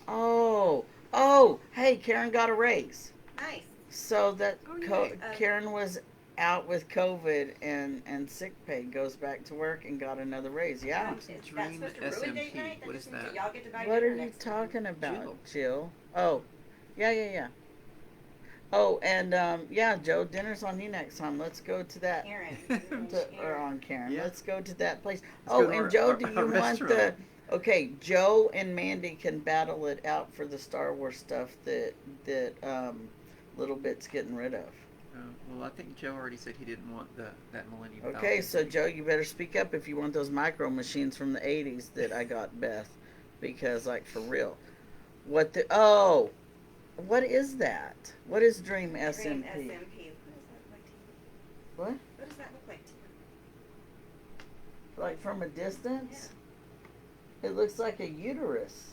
Oh, hey, Karen got a raise. Nice. So that Oh, yay. Karen was out with COVID and sick pay, goes back to work and got another raise. Yeah. Is that Dream supposed to ruin date SMP. night? What just is means that? Y'all get to buy What are dinner you next time. talking about, Jill. Jill? Oh, yeah. Oh, and yeah, Joe, dinner's on you next time. Let's go to that. Karen. Or on Karen. Yeah. Let's go to that place. Let's go Oh, to and our- Joe, our- do you our want restaurant. Okay, Joe and Mandy can battle it out for the Star Wars stuff that Little Bit's getting rid of. Well, I think Joe already said he didn't want that Millennium Falcon. Okay, so Joe, you better speak up if you want those micro machines from the 80s that I got Beth. Because, like, for real. What is that? What is Dream SMP? Dream SMP. What? What does that look like to you? Like from a distance? It looks like a uterus.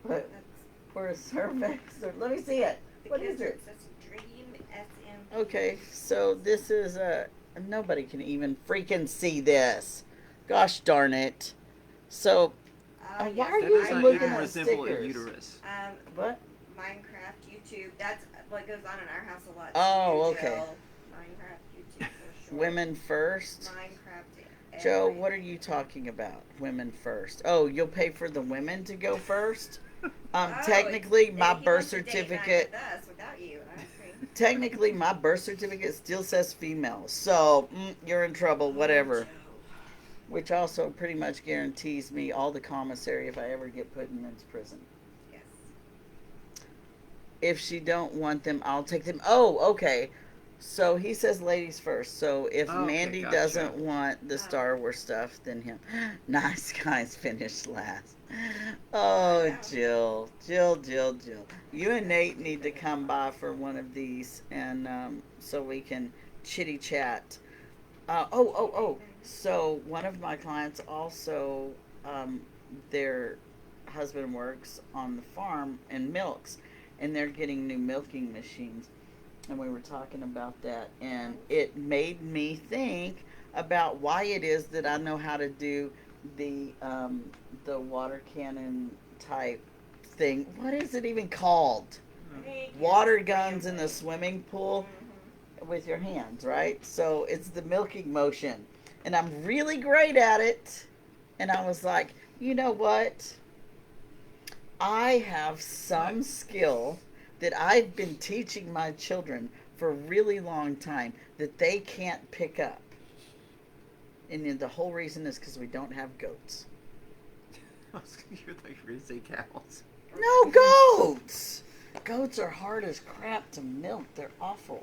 But, That's or a cervix. Or, let me see it. the What kids is it? Says Dream SMP. Okay, so this is nobody can even freaking see this. Gosh darn it. So, why yes, are That you does not looking even at resemble a stickers? uterus. what? Minecraft, YouTube. That's what goes on in our house a lot. Oh, too, okay. Jill. Minecraft, YouTube for sure. Women first? Minecraft. Joe, what are you talking about? Women first. Oh, you'll pay for the women to go first? Oh, Technically, and my he birth wants to date night certificate. with us without you. I agree. technically, my birth certificate still says female. So, you're in trouble, whatever. Which also pretty much guarantees me all the commissary if I ever get put in men's prison. Yes. If she don't want them, I'll take them. Oh, okay. So he says ladies first. So if Mandy gotcha. doesn't want the Star Wars stuff, then him. Nice guys finished last. Oh, Jill. You and Nate need to come by for one of these, and so we can chitty chat. So one of my clients also, their husband works on the farm and milks, and they're getting new milking machines. And we were talking about that, and it made me think about why it is that I know how to do the water cannon type thing. What is it even called? Water guns in the swimming pool with your hands, right? So it's the milking motion, and I'm really great at it. And I was like, you know what? I have some skill that I've been teaching my children for a really long time that they can't pick up. And the whole reason is because we don't have goats. You're going to say cows. No, goats! Goats are hard as crap to milk. They're awful.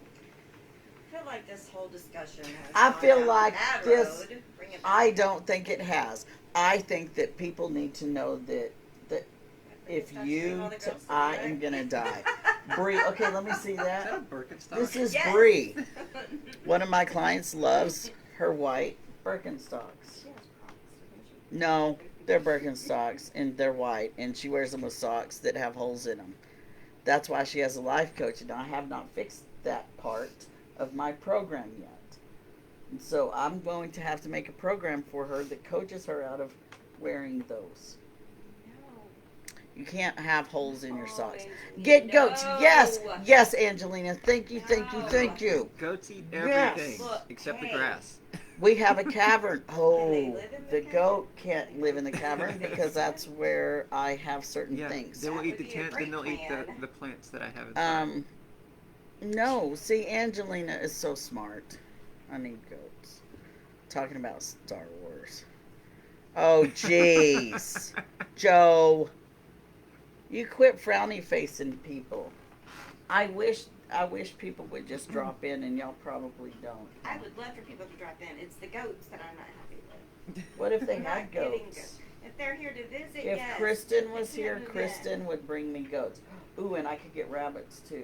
I feel like this whole discussion has I gone feel down like that this. road. Bring it back. I don't think it has. I think that people need to know that if I am gonna die. Brie, okay, let me see Is that a that. Birkenstock? This is Yes. Brie. One of my clients loves her white Birkenstocks. No, they're Birkenstocks and they're white, and she wears them with socks that have holes in them. That's why she has a life coach, and I have not fixed that part of my program yet. And so I'm going to have to make a program for her that coaches her out of wearing those. You can't have holes in your socks. Get goats. Yes, Angelina. Thank you. Goats eat Yes. everything except the Hey. grass. We have a cavern. Oh, live in the the goat can't live in the cavern because that's where I have certain Yeah, things. they will That eat the would be a tent, then great they'll eat plan. the plants that I have inside. No, see, Angelina is so smart. I need goats. Talking about Star Wars. Oh, jeez. Joe, you quit frowny facing people. I wish people would just drop in, and y'all probably don't. I would love for people to drop in. It's the goats that I'm not happy with. What if they I'm had not getting goats? If they're here to visit, If yes. Kristen They was can't here, move in. Kristen would bring me goats. Ooh, and I could get rabbits too.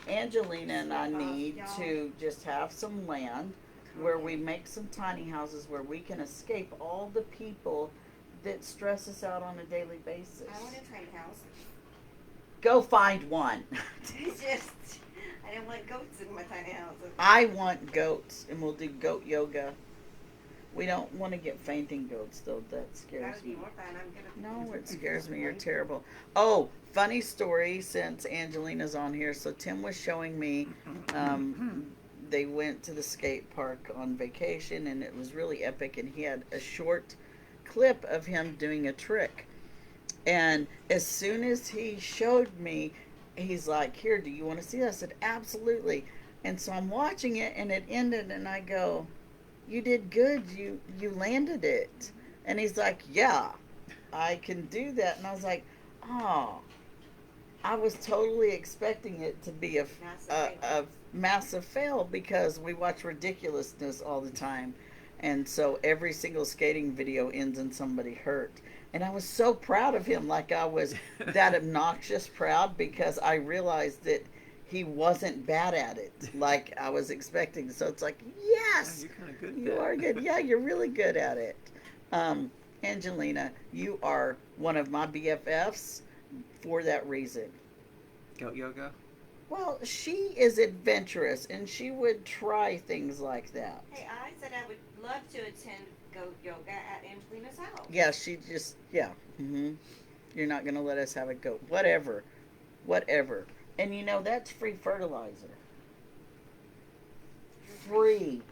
Angelina and I need to just have some land where we make some tiny houses where we can escape all the people that stress us out on a daily basis. I want a tiny house. Go find one. It's just, I don't want goats in my tiny house. I want goats, and we'll do goat yoga. We don't want to get fainting goats, though. That That scares would be me. more fun. I'm gonna. No, it scares me. You're terrible. Oh, funny story since Angelina's on here. So Tim was showing me, they went to the skate park on vacation, and it was really epic, and he had a short clip of him doing a trick. And as soon as he showed me, he's like, here, do you want to see that? I said, absolutely. And so I'm watching it, and it ended, and I go, you did good. You landed it. And he's like, yeah, I can do that. And I was like, oh, I was totally expecting it to be a massive fail because we watch ridiculousness all the time. And so every single skating video ends in somebody hurt. And I was so proud of him, like I was that obnoxious proud, because I realized that he wasn't bad at it like I was expecting. So it's like, yes, You're kind of good. you are good. Yeah, you're really good at it. Angelina, you are one of my BFFs for that reason. Goat yoga. Well, she is adventurous, and she would try things like that. Hey, I said I would love to attend goat yoga at Angelina's house. Yeah, she just, yeah. You're not going to let us have a goat. Whatever. And you know, that's free fertilizer. Free.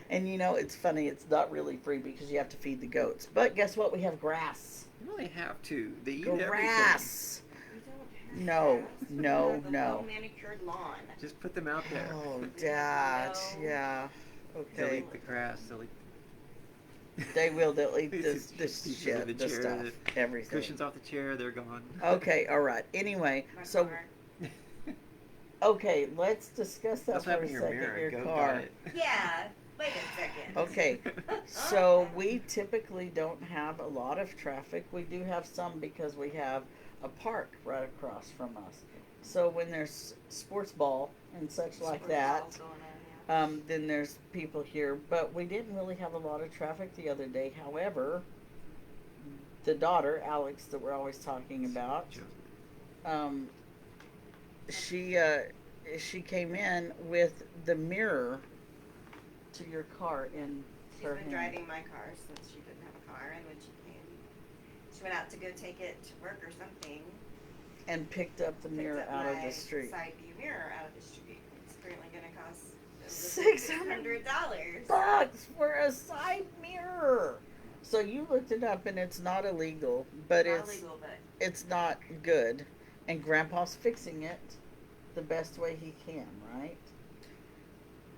And you know, it's funny, it's not really free because you have to feed the goats. But guess what? We have grass. You really have to. They eat Grass. We don't No, no, The no. well manicured lawn. Just put them out there. Oh, Dad. No. Yeah. They'll Okay. eat the grass. They'll eat. They will. They'll eat Pieces this of shit, the the chair, stuff, the everything. Cushions off the chair. They're gone. Okay. All right. Anyway, My so car. okay, let's discuss that What's for a happening to your second. mirror? Your Go car. got it. Yeah. Wait a second. Okay, so we typically don't have a lot of traffic. We do have some because we have a park right across from us. So when there's sports ball and such like Sports that, ball's going on, yeah. then there's people here. But we didn't really have a lot of traffic the other day. However, the daughter, Alex, that we're always talking about, she came in with the mirror to your car in She's her been hand. driving my car since she didn't have a car, and when she came, she went out to go take it to work or something. And picked up the mirror Picked up out of my the street. side view mirror out of the street. It's currently going to cost $600 bucks for a side mirror. So you looked it up, and it's not illegal, but Not illegal, but it's not good. And Grandpa's fixing it the best way he can, right?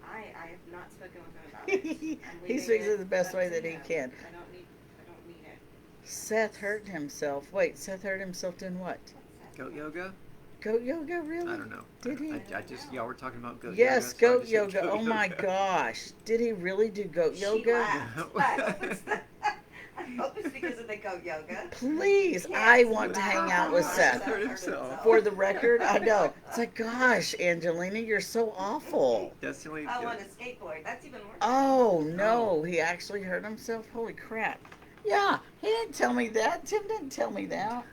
I have not spoken with him about it. I'm He's leaving fixing it it the best up way to that he him. can. I don't need it. Seth hurt himself. Wait, Seth hurt himself doing what? Goat yoga? Goat yoga, really? I don't know. Did he? I just y'all were talking about goat Yes, yoga. So I goat just said yoga. goat Oh my yoga. gosh. Did he really do goat She yoga? laughed. I hope it's because of the goat yoga. Please, Yes. I want to hang out with Seth. Hurt himself. For the record, I know. It's like, gosh, Angelina, you're so awful. That's the only. Oh, on a skateboard. That's even worse. Oh, no. He actually hurt himself? Holy crap. Yeah, he didn't tell me that. Tim didn't tell me that.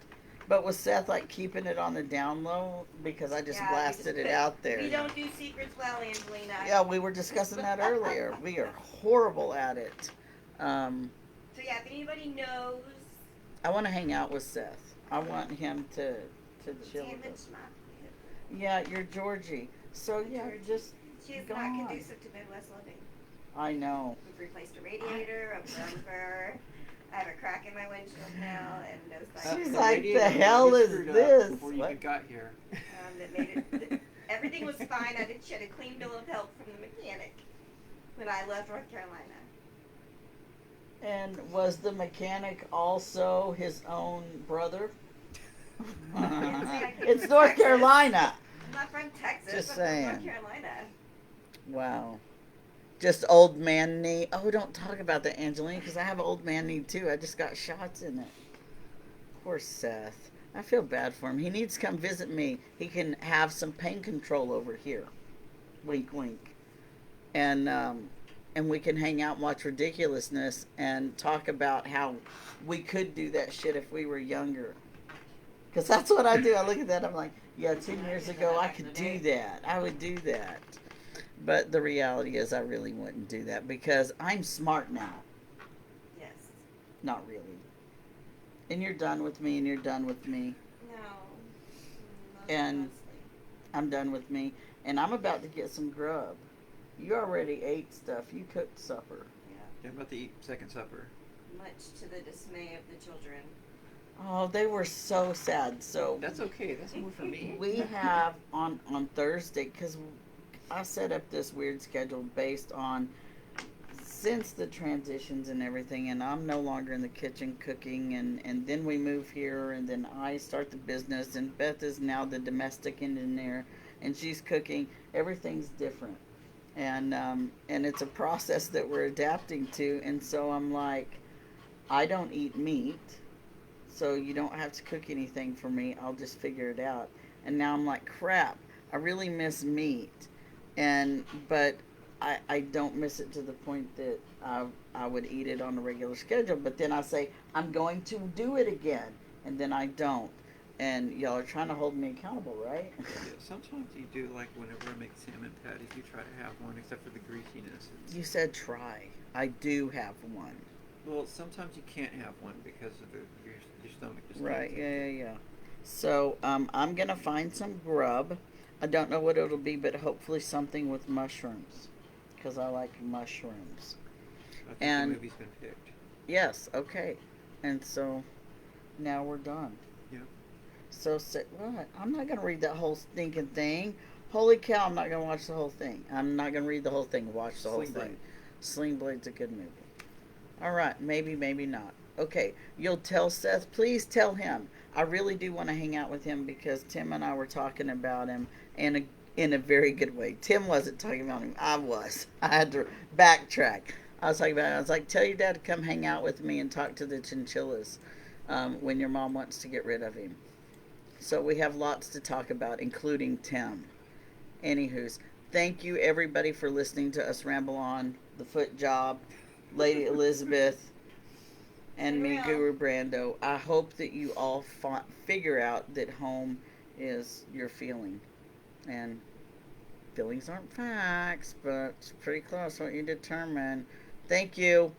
But was Seth, like, keeping it on the down low? Because I just Yeah, blasted it out there. We don't do secrets well, Angelina. Yeah, we were discussing that earlier. We are horrible at it. So yeah, if anybody knows, I want to hang out with Seth. I want him to chill with damage us. not. Yeah, you're Georgie. So yeah, Georgie. just She is go not on. conducive to Midwest living. I know. We've replaced a radiator, a bumper. I have a crack in my windshield now, and no sign. She's The like, radiator the was hell is screwed up this? Before you What? even got here. That made it. Everything was fine. She had a clean bill of health from the mechanic when I left North Carolina. And was the mechanic also his own brother? It's North Carolina. I'm not from Texas. Just I'm from saying. North Carolina. Wow. Just old man knee. Oh, don't talk about that, Angelina, because I have old man knee too. I just got shots in it. Poor Seth. I feel bad for him. He needs to come visit me. He can have some pain control over here. Wink, wink. And we can hang out and watch ridiculousness and talk about how we could do that shit if we were younger. Because that's what I do. I look at that, I'm like, yeah, 10 years ago I could do that. I would do that. But the reality is I really wouldn't do that because I'm smart now. Yes. Not really. And you're done with me, and you're done with me. No. And I'm done with me. And I'm about to get some grub. You already ate stuff. You cooked supper. Yeah, I'm about to eat second supper. Much to the dismay of the children. Oh, they were so sad. So That's okay. That's more for me. we have on Thursday, because I set up this weird schedule based on since the transitions and everything, and I'm no longer in the kitchen cooking, and then we move here, and then I start the business, and Beth is now the domestic engineer, and she's cooking. Everything's different, and it's a process that we're adapting to, and so I'm like, I don't eat meat, so you don't have to cook anything for me. I'll just figure it out. And now I'm like, crap, I really miss meat, but I don't miss it to the point that I would eat it on a regular schedule. But then I say, I'm going to do it again. And then I don't. And y'all are trying to hold me accountable, right? Yeah, sometimes you do, like whenever I make salmon patties, you try to have one, except for the greasiness. You said try. I do have one. Well, sometimes you can't have one because of your stomach. Just Right, can't yeah, take yeah, yeah. So I'm going to find some grub. I don't know what it'll be, but hopefully something with mushrooms. Because I like mushrooms. I think And- the movie's been picked. Yes, okay. And so now we're done. Yeah. So sick. What? I'm not gonna read that whole stinking thing. Holy cow! I'm not gonna watch the whole thing. I'm not gonna read the whole thing. Watch the whole Sling Blade. thing. Sling Blade's a good movie. All right, maybe, maybe not. Okay, you'll tell Seth. Please tell him. I really do want to hang out with him because Tim and I were talking about him in a very good way. Tim wasn't talking about him. I was. I had to backtrack. I was talking about. I was like, tell your dad to come hang out with me and talk to the chinchillas when your mom wants to get rid of him. So we have lots to talk about, including Tim. Anywho's, thank you everybody for listening to us ramble on. The Foot Job, Lady Elizabeth, and me, Guru Brando. I hope that you all figure out that home is your feeling. And feelings aren't facts, but it's pretty close what you determine. Thank you.